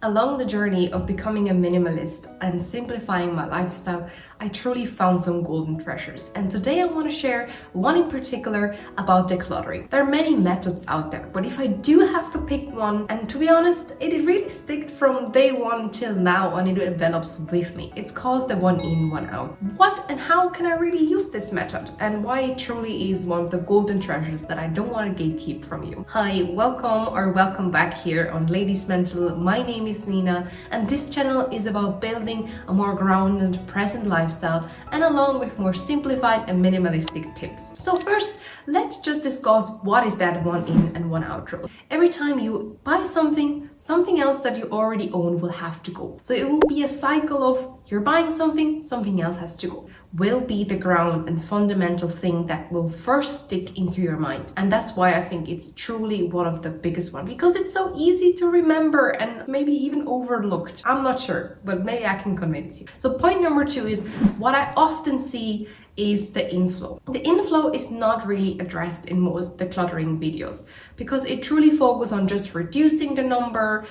Along the journey of becoming a minimalist and simplifying my lifestyle, I truly found some golden treasures. And today I want to share one in particular about decluttering. There are many methods out there, but if I do have to pick one, and to be honest, it really sticked from day one till now and it develops with me. It's called the one in, one out. What and how can I really use this method and why it truly is one of the golden treasures that I don't want to gatekeep from you. Hi, welcome back here on Ladies Mental. My name is Nina and this channel is about building a more grounded present lifestyle and along with more simplified and minimalistic tips. So first, let's just discuss what is that one in and one out rule. Every time you buy something else that you already own will have to go. So it will be a cycle of you're buying something else has to go. Will be the ground and fundamental thing that will first stick into your mind. And that's why I think it's truly one of the biggest ones, because it's so easy to remember and maybe even overlooked. I'm not sure, but maybe I can convince you. So point number 2 is what I often see is the inflow. The inflow is not really addressed in most decluttering videos because it truly focuses on just reducing the number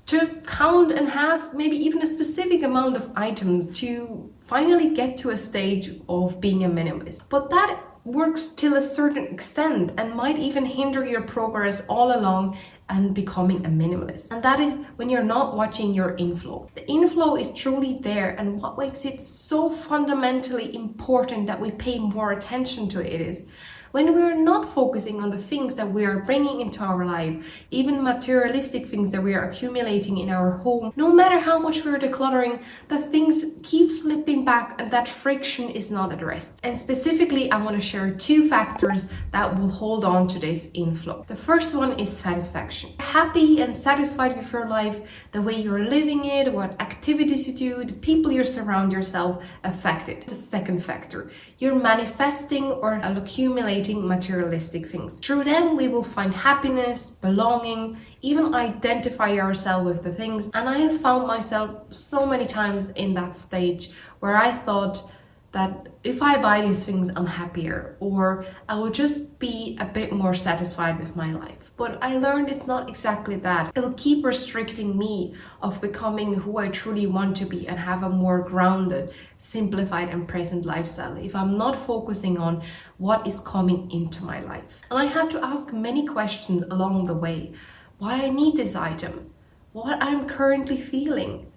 to count and have maybe even a specific amount of items to finally get to a stage of being a minimalist. But that works till a certain extent and might even hinder your progress all along and becoming a minimalist. And that is when you're not watching your inflow. The inflow is truly there, and what makes it so fundamentally important that we pay more attention to it is when we're not focusing on the things that we are bringing into our life, even materialistic things that we are accumulating in our home, no matter how much we're decluttering, the things keep slipping back and that friction is not addressed. And specifically, I want to share 2 factors that will hold on to this inflow. The first one is satisfaction. Happy and satisfied with your life, the way you're living it, what activities you do, the people you surround yourself affected. The second factor, you're manifesting or accumulating materialistic things. Through them, we will find happiness, belonging, even identify ourselves with the things. And I have found myself so many times in that stage where I thought that if I buy these things, I'm happier, or I will just be a bit more satisfied with my life. But I learned it's not exactly that. It will keep restricting me of becoming who I truly want to be and have a more grounded, simplified and present lifestyle if I'm not focusing on what is coming into my life. And I had to ask many questions along the way. Why I need this item? What I'm currently feeling?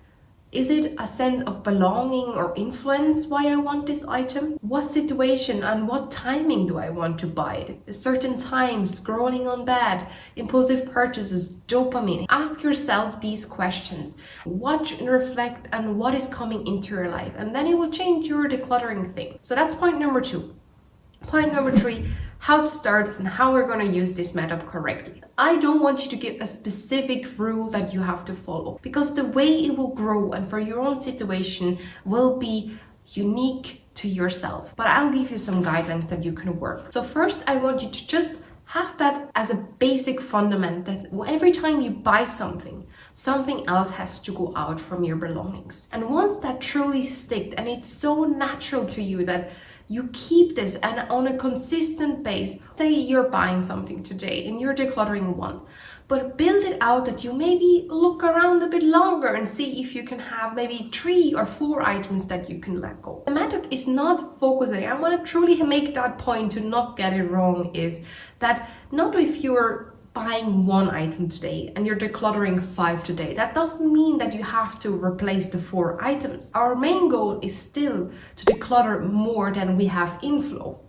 Is it a sense of belonging or influence why I want this item? What situation and what timing do I want to buy it? Certain times, scrolling on bed, impulsive purchases, dopamine. Ask yourself these questions. Watch and reflect on what is coming into your life, and then it will change your decluttering thing. So that's point number 2. Point number 3, how to start and how we're going to use this method correctly. I don't want you to give a specific rule that you have to follow, because the way it will grow and for your own situation will be unique to yourself. But I'll give you some guidelines that you can work. So first, I want you to just have that as a basic fundament that every time you buy something else has to go out from your belongings. And once that truly sticks and it's so natural to you that you keep this and on a consistent base, say you're buying something today and you're decluttering one, but build it out that you maybe look around a bit longer and see if you can have maybe 3 or 4 items that you can let go. The method is not focusing. I want to truly make that point to not get it wrong, is that not if you're buying 1 item today and you're decluttering 5 today, that doesn't mean that you have to replace the 4 items. Our main goal is still to declutter more than we have inflow.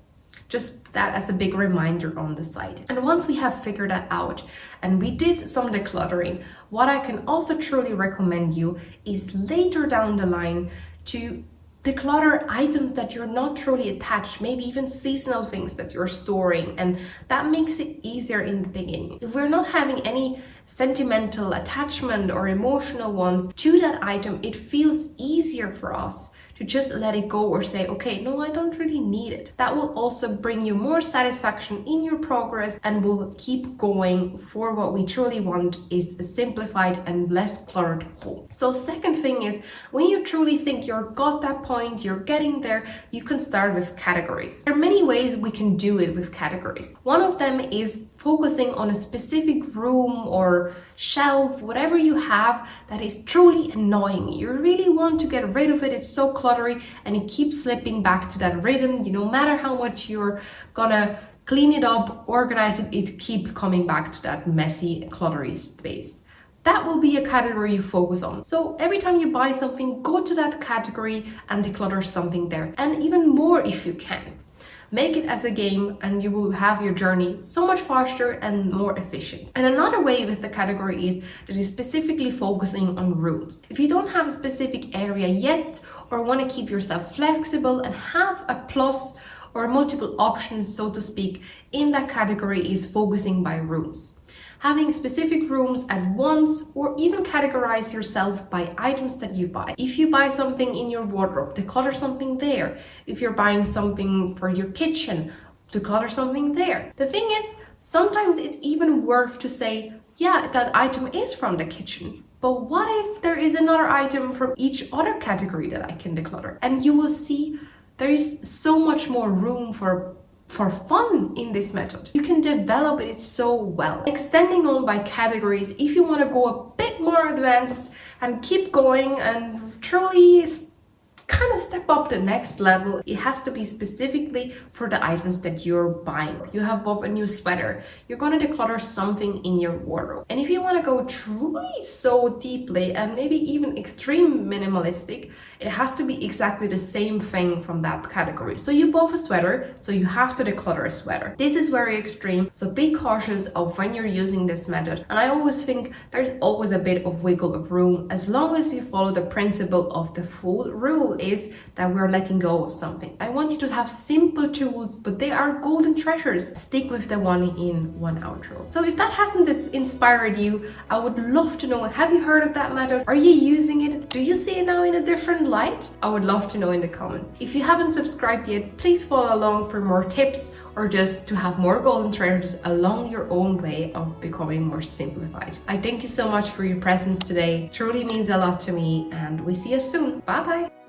Just that as a big reminder on the side. And once we have figured that out and we did some decluttering, what I can also truly recommend you is later down the line to declutter items that you're not truly attached, maybe even seasonal things that you're storing, and that makes it easier in the beginning. If we're not having any sentimental attachment or emotional ones to that item, it feels easier for us to just let it go or say, okay, no, I don't really need it. That will also bring you more satisfaction in your progress and will keep going for what we truly want is a simplified and less cluttered home. So second thing is, when you truly think you're got that point, you're getting there, you can start with categories. There are many ways we can do it with categories. One of them is focusing on a specific room or shelf, whatever you have that is truly annoying. You really want to get rid of it. It's so cluttery and it keeps slipping back to that rhythm. No matter how much you're gonna clean it up, organize it, it keeps coming back to that messy, cluttery space. That will be a category you focus on. So every time you buy something, go to that category and declutter something there. And even more if you can. Make it as a game and you will have your journey so much faster and more efficient. And another way with the category is that you're specifically focusing on rooms. If you don't have a specific area yet or want to keep yourself flexible and have a plus or multiple options, so to speak, in that category is focusing by rooms. Having specific rooms at once, or even categorize yourself by items that you buy. If you buy something in your wardrobe, declutter something there. If you're buying something for your kitchen, declutter something there. The thing is, sometimes it's even worth to say, yeah, that item is from the kitchen. But what if there is another item from each other category that I can declutter? And you will see there is so much more room for fun in this method. You can develop it so well. Extending on by categories, if you want to go a bit more advanced and keep going and truly kind of step up the next level, it has to be specifically for the items that you're buying. You have bought a new sweater, you're going to declutter something in your wardrobe. And if you want to go truly so deeply and maybe even extreme minimalistic, it has to be exactly the same thing from that category. So you bought a sweater, so you have to declutter a sweater. This is very extreme, so be cautious of when you're using this method. And I always think there's always a bit of wiggle of room as long as you follow the principle of the full rule is that we're letting go of something. I want you to have simple tools, but they are golden treasures. Stick with the one in, one outro. So if that hasn't inspired you, I would love to know, have you heard of that method? Are you using it? Do you see it now in a different light? I would love to know in the comment. If you haven't subscribed yet, please follow along for more tips or just to have more golden treasures along your own way of becoming more simplified. I thank you so much for your presence today. It truly means a lot to me and we see you soon. Bye bye.